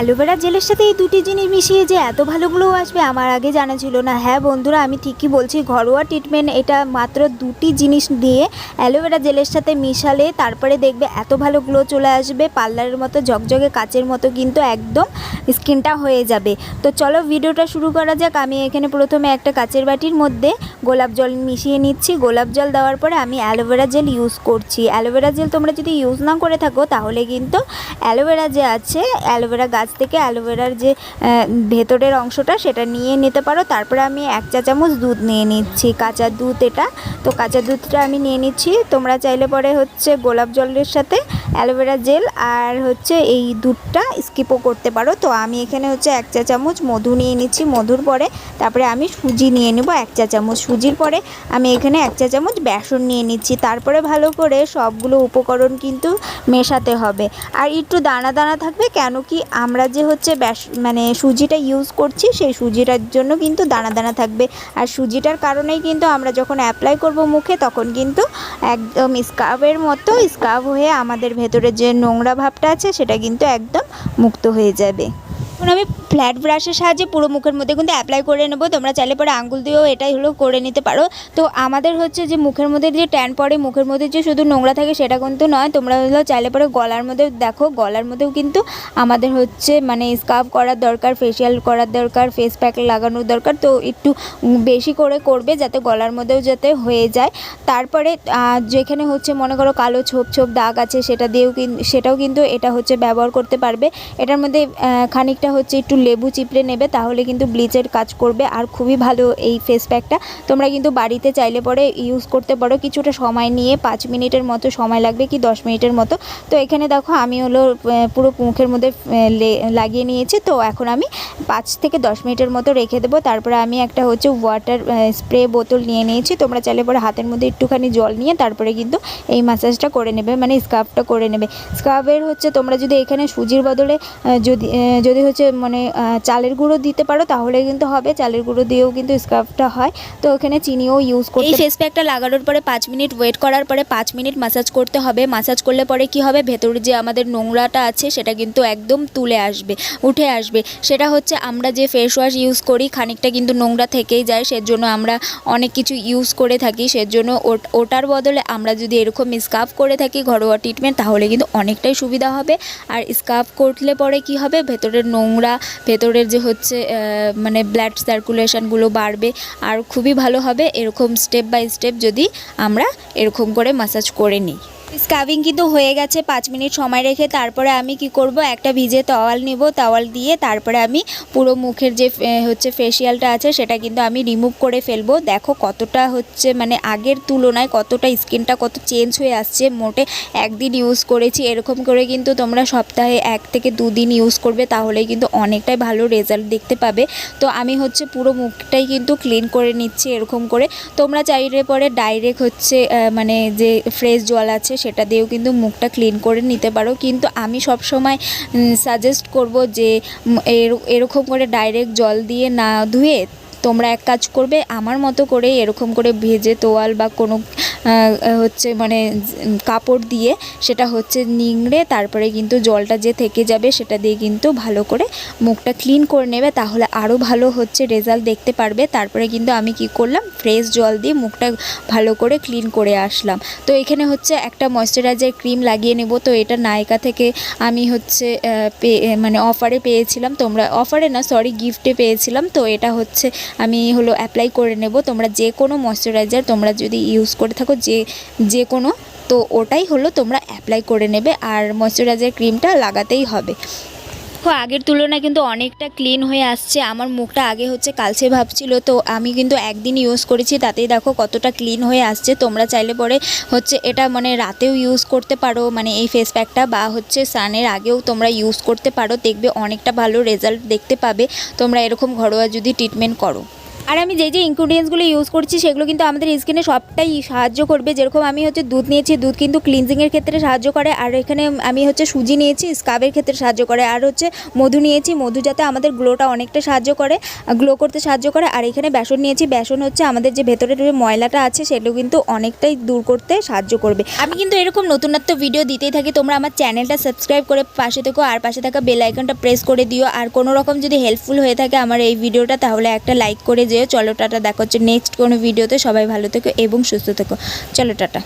Aloe vera জেলের সাথে এই দুটি জিনিস মিশিয়ে যে এত ভালো গ্লো আসবে আমার আগে জানা ছিল না। হ্যাঁ বন্ধুরা, আমি ঠিকই বলছি, ঘরোয়া ট্রিটমেন্ট এটা মাত্র দুটি জিনিস দিয়ে অ্যালোভেরা জেলের সাথে মিশালে তারপরে দেখবে এত ভালো গ্লো চলে আসবে, পার্লারের মতো ঝকঝকে কাচের মতো কিন্তু একদম স্কিনটা হয়ে যাবে। তো চলো ভিডিওটা শুরু করা যাক। আমি এখানে প্রথমে একটা কাচের বাটির মধ্যে গোলাপ জল মিশিয়ে নিচ্ছি। গোলাপ জল দেওয়ার পরে আমি অ্যালোভেরা জেল ইউজ করছি। অ্যালোভেরা জেল তোমরা যদি ইউজ না করে থাকো তাহলে কিন্তু অ্যালোভেরা যে আছে, অ্যালোভেরা গাছ থেকে অ্যালোভেরার যে ভেতরের অংশটা সেটা নিয়ে নিতে পারো। তারপরে আমি 1 চা চামচ দুধ নিয়ে নিচ্ছি, কাঁচা দুধ এটা। তো কাঁচা দুধটা আমি নিয়ে নিচ্ছি। তোমরা চাইলে পরে গোলাপ জলের সাথে অ্যালোভেরা জেল আর এই দুধটা স্কিপও করতে পারো। তো আমি এখানে 1 চা চামচ মধু নিয়ে নিচ্ছি। মধুর পরে তারপরে আমি সুজি নিয়ে নেব 1 চা চামচ। সুজির পরে আমি এখানে 1 চা চামচ বেসন নিয়ে নিচ্ছি। তারপরে ভালো করে সবগুলো উপকরণ কিন্তু মেশাতে হবে। আর একটু দানা দানা থাকবে, কেন কি আমরা যে সুজিটা ইউজ করছি সেই সুজিটার জন্য কিন্তু দানা দানা থাকবে। আর সুজিটার কারণেই কিন্তু আমরা যখন অ্যাপ্লাই করব মুখে তখন কিন্তু একদম স্কার্ফের মতো স্কার্ফ হয়ে আমাদের ভেতরে যে নোংরা ভাবটা আছে সেটা কিন্তু একদম মুক্ত হয়ে যাবে। এখন আমি ফ্ল্যাট ব্রাশের সাহায্যে পুরো মুখের মধ্যে কিন্তু অ্যাপ্লাই করে নেব। তোমরা চাইলে পরে আঙ্গুল দিয়েও এটাই করে নিতে পারো। তো আমাদের যে মুখের মধ্যে যে ট্যান পড়ে, মুখের মধ্যে যে শুধু নোংরা থাকে সেটা কিন্তু নয়। তোমরা চাইলে পরে গলার মধ্যে দেখো, গলার মধ্যেও কিন্তু আমাদের স্কার্ফ করার দরকার, ফেসিয়াল করার দরকার, ফেস প্যাক লাগানোর দরকার। তো একটু বেশি করে করবে যাতে গলার মধ্যেও যাতে হয়ে যায়। তারপরে যেখানে মনে করো কালো ছোপ ছোপ দাগ আছে সেটাও কিন্তু এটা ব্যবহার করতে পারবে। এটার মধ্যে খানিকটা একটু লেবু চিপড়ে নেবে, তাহলে কিন্তু ব্লিচের কাজ করবে। আর খুবই ভালো এই ফেস প্যাকটা। তোমরা কিন্তু বাড়িতে চাইলে পরে ইউজ করতে পারো। কিছুটা সময় নিয়ে 5 মিনিটের মতো সময় লাগবে কি 10 মিনিটের মতো। তো এখানে দেখো আমি পুরো মুখের মধ্যে লাগিয়ে নিয়েছি। তো এখন আমি 5 থেকে 10 মিনিটের মতো রেখে দেবো। তারপরে আমি একটা ওয়াটার স্প্রে বোতল নিয়ে নিয়েছি। তোমরা চাইলে পরে হাতের মধ্যে একটুখানি জল নিয়ে তারপরে কিন্তু এই ম্যাসাজটা করে নেবে, স্কার্ফটা করে নেবে। স্কার্ফের তোমরা যদি এখানে সুজির বদলে যদি চালের গুঁড়ো দিতে পারো তাহলে কিন্তু হবে। চালের গুঁড়ো দিয়েও কিন্তু স্কার্ফটা হয়। তো ওখানে চিনিও ইউজ করতে। এই ফেস প্যাকটা লাগানোর পরে 5 মিনিট ওয়েট করার পরে 5 মিনিট ম্যাসাজ করতে হবে। ম্যাসাজ করলে পরে কি হবে, ভেতরে যে আমাদের নোংরাটা আছে সেটা কিন্তু একদম উঠে আসবে। সেটা আমরা যে ফেস ওয়াশ ইউজ করি খানিকটা কিন্তু নোংরা থেকেই যায়, সেজন্য আমরা অনেক কিছু ইউজ করে থাকি। সেজন্য ওটার বদলে আমরা যদি এরকম স্কার্ফ করে থাকি ঘরোয়া ট্রিটমেন্ট তাহলে কিন্তু অনেকটাই সুবিধা হবে। আর স্কার্ফ করলে পরে কি হবে, ভেতরের নোংরা, ভেতরের যে ব্লাড সার্কুলেশনগুলো বাড়বে আর খুবই ভালো হবে এরকম স্টেপ বাই স্টেপ যদি আমরা এরকম করে ম্যাসাজ করে নিই। স্কার্ফিং কিন্তু হয়ে গেছে 5 মিনিট সময় রেখে। তারপরে আমি কি করব, একটা ভিজে তাওয়াল নেব, তাওয়াল দিয়ে তারপরে আমি পুরো মুখের যে ফেসিয়ালটা আছে সেটা কিন্তু আমি রিমুভ করে ফেলবো। দেখো কতটা আগের তুলনায় কতটা স্কিনটা কত চেঞ্জ হয়ে আসছে। মোটে একদিন ইউজ করেছি, এরকম করে কিন্তু তোমরা সপ্তাহে 1 থেকে 2 দিন ইউজ করবে, তাহলেই কিন্তু অনেকটাই ভালো রেজাল্ট দেখতে পাবে। তো আমি পুরো মুখটাই কিন্তু ক্লিন করে নিচ্ছি এরকম করে। তোমরা চাইলে পরে ডাইরেক্ট যে ফ্রেশ জল আছে সেটা দিয়েও কিন্তু মুখটা ক্লিন করে নিতে পারো। কিন্তু আমি সব সময় সাজেস্ট করব যে এরকম করে ডাইরেক্ট জল দিয়ে না ধুয়ে তোমরা এক কাজ করবে, আমার মতো করে এরকম করে ভেজে তোয়াল বা কোনো কাপড় দিয়ে সেটা নিংড়ে তারপরে কিন্তু জলটা যে থেকে যাবে সেটা দিয়ে কিন্তু ভালো করে মুখটা ক্লিন করে নেবে, তাহলে আরও ভালো রেজাল্ট দেখতে পারবে। তারপরে কিন্তু আমি কি করলাম, ফ্রেশ জল দিয়ে মুখটা ভালো করে ক্লিন করে আসলাম। তো এখানে একটা ময়শ্চারাইজার ক্রিম লাগিয়ে নেব। তো এটা নায়কা থেকে আমি অফারে পেয়েছিলাম। তোমরা অফারে না, সরি, গিফটে পেয়েছিলাম। তো এটা আমি অ্যাপ্লাই করে নেব। তোমরা যে কোনো ময়শ্চারাইজার তোমরা যদি ইউজ করে থাকো যে কোনো, তো ওটাই তোমরা অ্যাপ্লাই করে নেবে। আর ময়শ্চারাইজার ক্রিমটা লাগাতেই হবে। আগের তুলনায় কিন্তু অনেকটা ক্লিন হয়ে আসছে। আমার মুখটা আগে কালচে ভাবছিল, তো আমি কিন্তু একদিন ইউজ করেছি, তাতেই দেখো কতটা ক্লিন হয়ে আসছে। তোমরা চাইলে পরে এটা রাতেও ইউজ করতে পারো, এই ফেস প্যাকটা, বা স্নানের আগেও তোমরা ইউজ করতে পারো। দেখবে অনেকটা ভালো রেজাল্ট দেখতে পাবে তোমরা এরকম ঘরোয়া যদি ট্রিটমেন্ট করো। আর আমি যে ইনগ্রিডিয়েন্টসগুলো ইউজ করছি সেগুলো কিন্তু আমাদের স্কিনে সবটাই সাহায্য করবে। যেরকম আমি হচ্ছে দুধ নিয়েছি, দুধ কিন্তু ক্লিনজিংয়ের ক্ষেত্রে সাহায্য করে। আর এখানে আমি হচ্ছে সুজি নিয়েছি, স্কাবের ক্ষেত্রে সাহায্য করে। আর হচ্ছে মধু নিয়েছি, মধু যাতে আমাদের গ্লোটা অনেকটা সাহায্য করে, গ্লো করতে সাহায্য করে। আর এখানে বেসন নিয়েছি, বেসন হচ্ছে আমাদের যে ভেতরের যে ময়লাটা আছে সেগুলো কিন্তু অনেকটাই দূর করতে সাহায্য করবে। আমি কিন্তু এরকম নতুনত্ব ভিডিও দিতেই থাকি, তোমরা আমার চ্যানেলটা সাবস্ক্রাইব করে পাশে থেকো আর পাশে থাকা বেল আইকনটা প্রেস করে দিও। আর কোনো রকম যদি হেল্পফুল হয়ে থাকে আমার এই ভিডিওটা তাহলে একটা লাইক করে যেও। চলো টাটা, দেখা হচ্ছে নেক্সট কোনো ভিডিওতে। সবাই ভালো থেকো এবং সুস্থ থেকো। চলো টাটা।